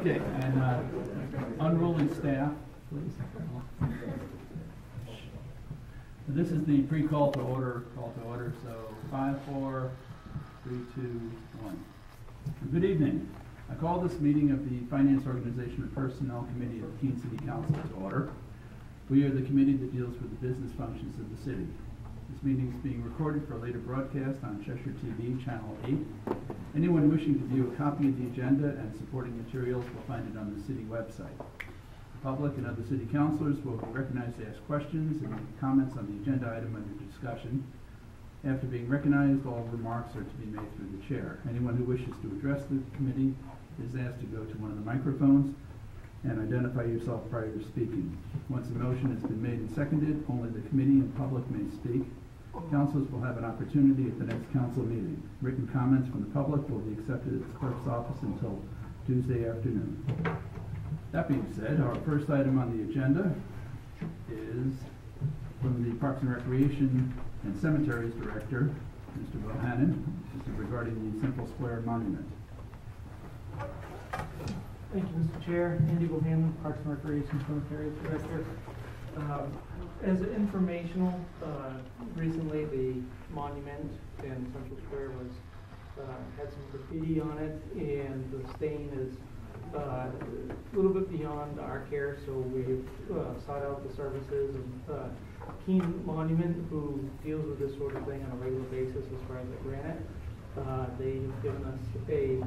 Okay, and unruly staff, please. This is the pre-call to order, so 5, 4, 3, 2, 1. Good evening. I call this meeting of the Finance Organization and Personnel Committee of the Keene City Council to order. We are the committee that deals with the business functions of the city. This meeting is being recorded for later broadcast on Cheshire TV, Channel 8. Anyone wishing to view a copy of the agenda and supporting materials will find it on the city website. The public and other city councilors will be recognized to ask questions and make comments on the agenda item under discussion. After being recognized, all remarks are to be made through the chair. Anyone who wishes to address the committee is asked to go to one of the microphones and identify yourself prior to speaking. Once a motion has been made and seconded, only the committee and public may speak. Councilors will have an opportunity at the next council meeting. Written comments from the public will be accepted at the clerk's office until Tuesday afternoon. That being said, our first item on the agenda is from the Parks and Recreation and Cemeteries Director, Mr. Bohannon. This is regarding the Central Square Monument. Thank you, Mr. Chair. Andy Bohannon, Parks and Recreation Cemeteries Director. As informational, recently the monument in Central Square was had some graffiti on it, and the stain is a little bit beyond our care, so we've sought out the services of Keene Monument, who deals with this sort of thing on a regular basis as far as the granite. They've given us a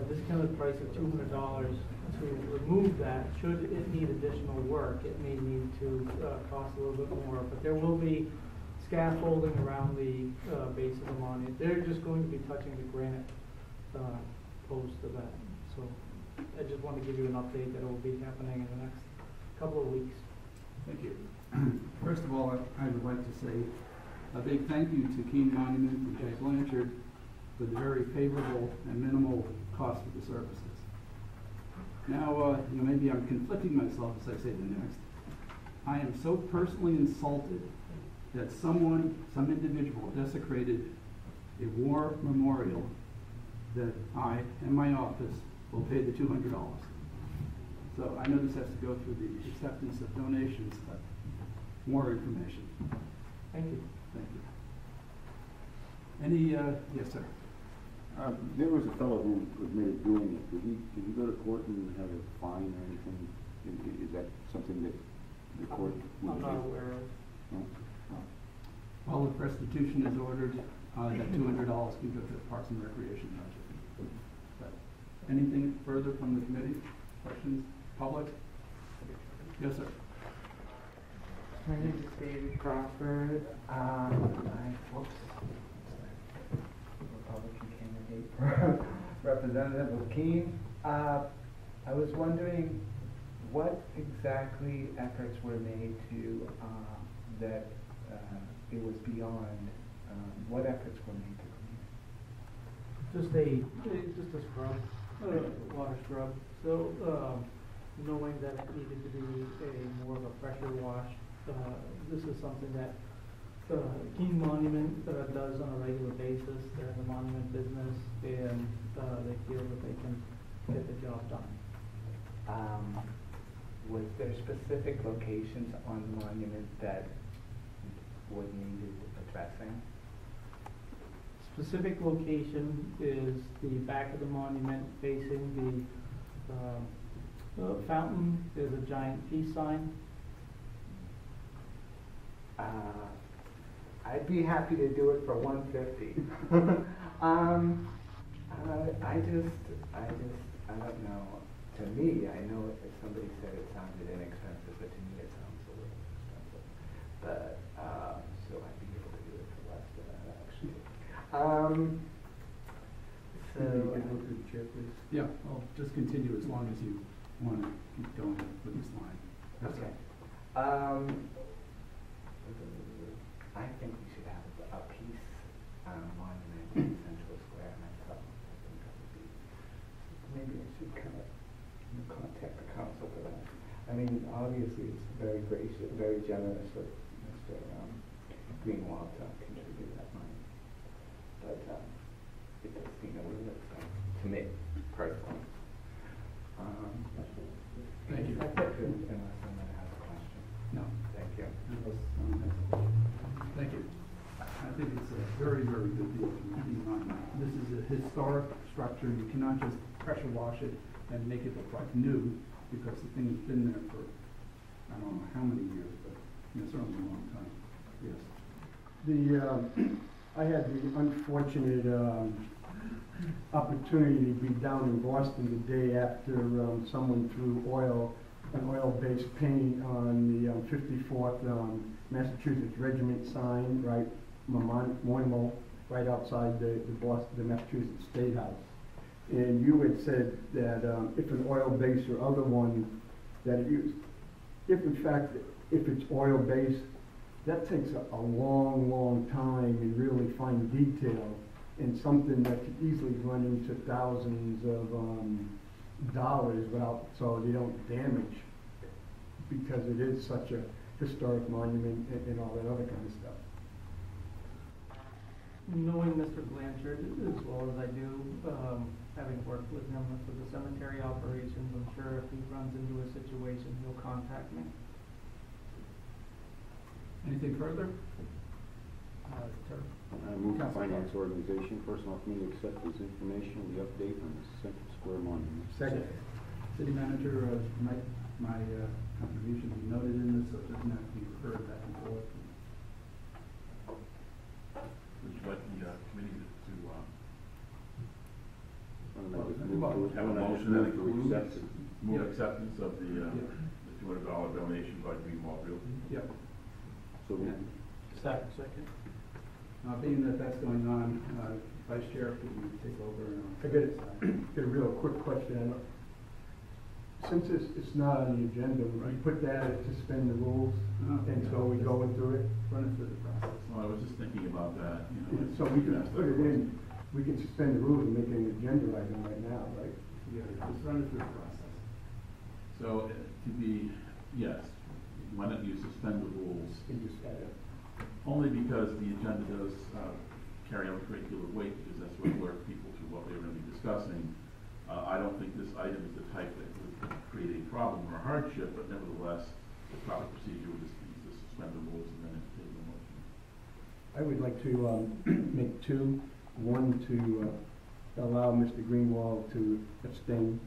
discounted price of $200 to remove that. Should it need additional work, it may need to cost a little bit more, but there will be scaffolding around the base of the monument. They're just going to be touching the granite post of that. So I just want to give you an update that it will be happening in the next couple of weeks. Thank you. First of all, I would like to say a big thank you to Keene Monument and Jay Blanchard for the very favorable and minimal cost of the services. Now, maybe I'm conflicting myself as I say the next. I am so personally insulted that some individual desecrated a war memorial that I and my office will pay the $200. So I know this has to go through the acceptance of donations, but more information. Thank you. Thank you. Any, yes, sir. There was a fellow who admitted doing it. Did he go to court and have a fine or anything? Is that something that the court would I'm not aware of. No? Well, if restitution is ordered, that $200 can go to the Parks and Recreation budget. But anything further from the committee? Questions? Public? Yes, sir. My name is David Crawford. Republican candidate, representative of Keene. I was wondering what exactly efforts were made to that it was beyond. What efforts were made to clean it? Just a scrub, water scrub. So knowing that it needed to be more of a pressure wash, this is something that Keene Monument does on a regular basis. They're in the monument business, and they feel that they can get the job done. Was there specific locations on the monument that would needed addressing? Specific location is the back of the monument facing the fountain. There's a giant peace sign. I'd be happy to do it for $150. I don't know. To me, I know if somebody said it sounded inexpensive, but to me it sounds a little expensive. But so I'd be able to do it for less than that, actually. So you can go through the chair, please. Yeah, I'll just continue as long as you want to keep going with this line. That's okay. I think we should have a peace monument in Central Square myself. I think that would be. Maybe I should kind of contact the council for that. I mean, obviously, it's very gracious, very generous of Mr. Greenwald to contribute that money. But it does seem a little expensive to me, personally. Thank you. Unless someone has a question. No. Thank you. Unless someone has a question. Thank you. I think it's a very, very good deal to keep in mind. This is a historic structure. You cannot just pressure wash it and make it look like new, because the thing's been there for, I don't know how many years, but certainly a long time. Yes. I had the unfortunate opportunity to be down in Boston the day after someone threw an oil-based paint on the 54th Massachusetts Regiment sign, right, Monument, right outside the Massachusetts State House. And you had said that if an oil-based or other one that it used, if it's oil-based, that takes a long, long time in really fine detail, and something that could easily run into thousands of dollars so they don't damage, because it is such a historic monument and all that other kind of stuff. Knowing Mr. Blanchard as well as I do, having worked with him for the cemetery operations, I'm sure if he runs into a situation, he'll contact me. Anything further? I move the finance organization, personnel committee accept this information, the update on the Central Square Monument. Second. City manager, my contribution be noted in this, so it doesn't have to be referred back and forth. Would you like the committee to Have a motion that includes acceptance of the $200 donation by Greenwald Realty? Yep. So we, Second. Being that that's going on, Vice Chair, could you take over? I get a real quick question. Since it's not on the agenda, we put that as suspend the rules, and so we go into it. Run it through the process. Well, I was just thinking about that, So we can put it in, we can suspend the rules and make it an agenda item right now, right? Yeah, just run it through the process. So, yes, why don't you suspend the rules? And just add it. Only because the agenda does carry out a great deal of weight, because that's what alert people to what they're going to be discussing. I don't think this item is the type that would create a problem or a hardship, but nevertheless, the proper procedure would just be to suspend the rules and then entertain the motion. I would like to make two. One, to allow Mr. Greenwald to abstain,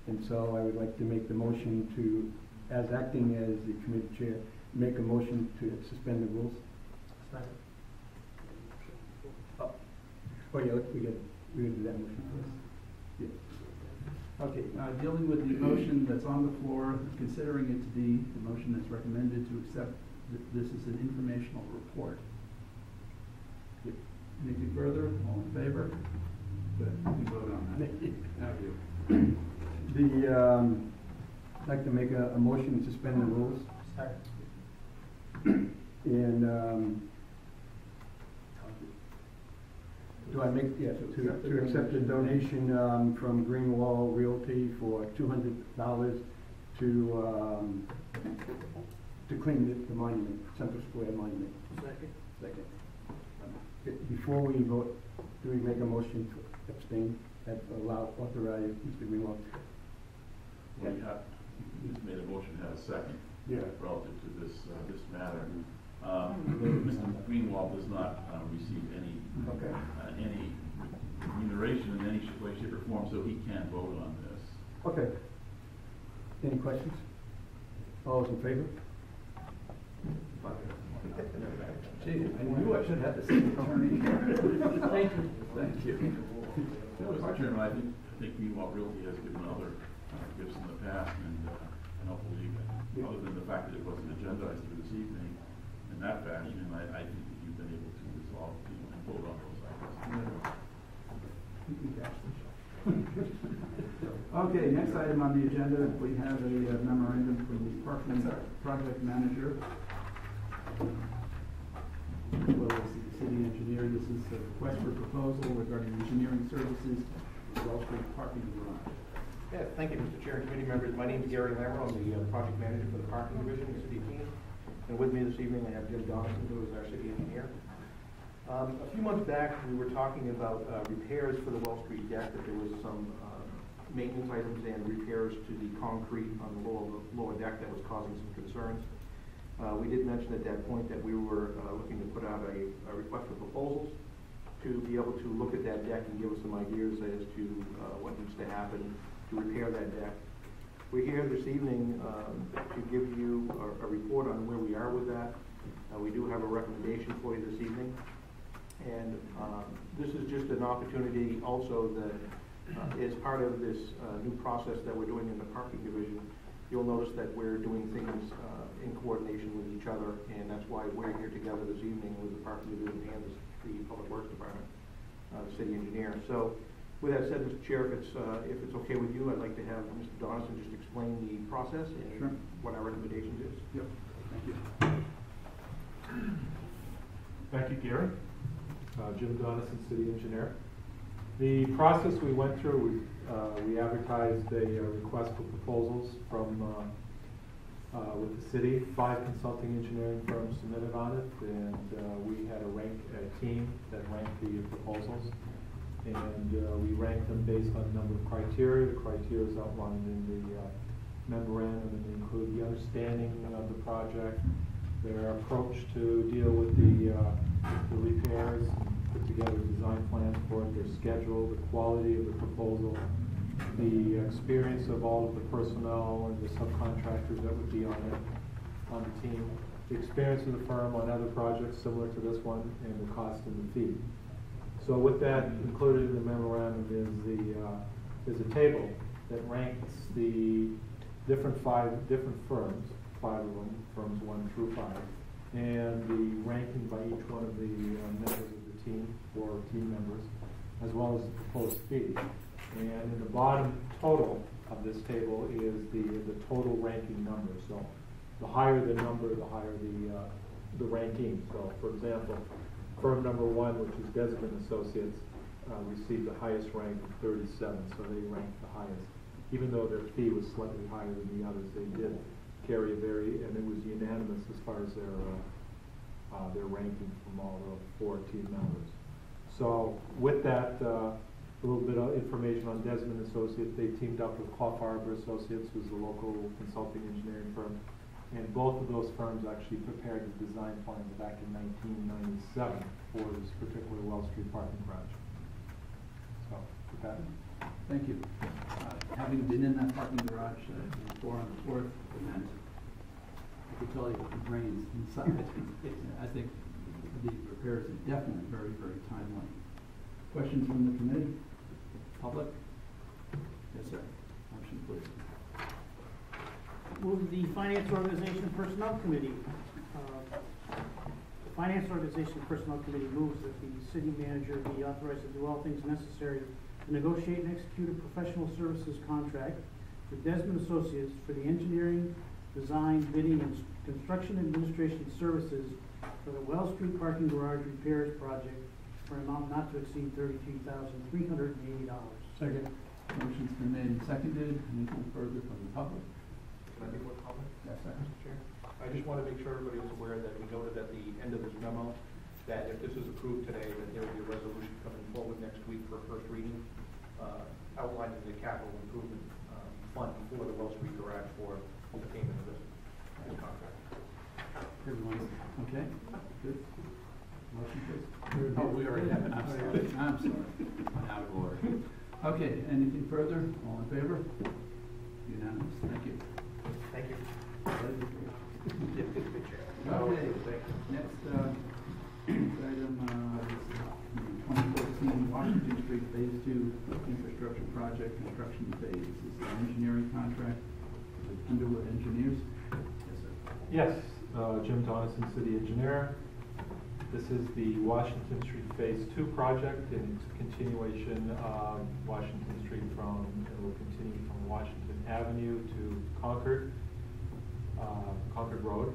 and so I would like to make the motion to, as acting as the committee chair, make a motion to suspend the rules. Second. Oh yeah, we got to do that motion first. Yeah. Okay, dealing with the motion that's on the floor, considering it to be the motion that's recommended to accept this is an informational report. Anything further? All in favor? Good, we can vote on that. Now you. I'd like to make a motion to suspend the rules. Second. And do I make, yes, to accept the donation from Greenwald Realty for $200 to clean the monument, Central Square Monument. Second. Before we vote, do we make a motion to abstain, authorize Mr. Greenwald? Well, you just made a motion to have a second relative to this matter. Mr. Greenwald does not receive any remuneration in any way, shape, or form, so he can't vote on this. Okay. Any questions? All those in favor? Gee, I knew I should have the city attorney. Thank you. Thank you. Mr. Chairman, I think Greenwald Realty has given other gifts in the past, and hopefully, other than the fact that it wasn't agendized for this evening in that fashion, I think that you've been able to resolve and vote on those items. Okay, next item on the agenda, we have a memorandum from the parking project manager, as well as the city engineer. This is a request for proposal regarding engineering services for Wall Street parking garage. Yeah, thank you, Mr. Chair and committee members. My name is Gary Lammer. I'm the project manager for the parking division in the city of Keene. And with me this evening, I have Jim Donaldson, who is our city engineer. A few months back, we were talking about repairs for the Wall Street deck, that there was some maintenance items and repairs to the concrete on the lower deck that was causing some concerns. We did mention at that point that we were looking to put out a request for proposals to be able to look at that deck and give us some ideas as to what needs to happen to repair that deck. We're here this evening to give you a report on where we are with that. We do have a recommendation for you this evening. And this is just an opportunity also that as part of this new process that we're doing in the parking division, you'll notice that we're doing things in coordination with each other, and that's why we're here together this evening with the parking division and the Public Works Department, the city engineer. So with that said, Mr. Chair, if it's okay with you, I'd like to have Mr. Donaldson just explain the process and Sure. what our recommendations is. Yep, thank you. Thank you, Gary. Jim Donaldson, city engineer. The process we went through, we advertised a request for proposals from with the city. 5 consulting engineering firms submitted on it, and we had a team that ranked the proposals, and we ranked them based on a number of criteria. The criteria is outlined in the memorandum, and they include the understanding of the project, their approach to deal with the repairs, put together design plans for it, their schedule, the quality of the proposal, the experience of all of the personnel and the subcontractors that would be on the team, the experience of the firm on other projects similar to this one, and the cost and the fee. So with that included in the memorandum is a table that ranks the five different firms, 5 of them, firms 1 through 5, and the ranking by each one of the members of the team, 4 team members, as well as the proposed fee. And in the bottom total of this table is the total ranking number. So the higher the number, the higher the ranking. So for example, firm number 1, which is Desmond Associates, received the highest rank of 37, so they ranked the highest. Even though their fee was slightly higher than the others, they did carry and it was unanimous as far as their ranking from all the 4 team members. So with that, a little bit of information on Desmond Associates. They teamed up with Clough Arbor Associates, who's a local consulting engineering firm, and both of those firms actually prepared the design plans back in 1997 for this particular Wells Street parking garage. So with that. Thank you. Having been in that parking garage before on the 4th event, I can tell you it rains inside. I think the repairs are definitely very, very timely. Questions from the committee? Public? Yes, sir. Motion, please. Move the Finance Organization and Personnel Committee. The Finance Organization and Personnel Committee moves that the city manager be authorized to do all things necessary to negotiate and execute a professional services contract with Desmond Associates for the engineering, design, bidding, and construction administration services for the Wells Street Parking Garage Repairs Project for an amount not to exceed $33,380. Second. Motion's been made and seconded. Anything further from the public? Can I make one comment? Yes, sir. Mr. Chair? I just want to make sure everybody is aware that we noted at the end of this memo that if this is approved today, that there will be a resolution coming forward next week for first reading, outlining the capital improvement fund for the Wells Street Garage for the payment of this contract. Everyone's okay? Good. Motion, please. Oh, we already have it. I'm sorry. I'm sorry. Out of order. Okay, anything further? All in favor? Unanimous. Thank you. Thank you. Okay, next item is 2014 Washington Street Phase 2 Infrastructure Project Construction Phase. This is an engineering contract with Underwood Engineers. Yes, sir. Yes, Jim Donaldson, city engineer. This is the Washington Street Phase 2 project, and it's a continuation of Washington Street it will continue from Washington Avenue to Concord Road.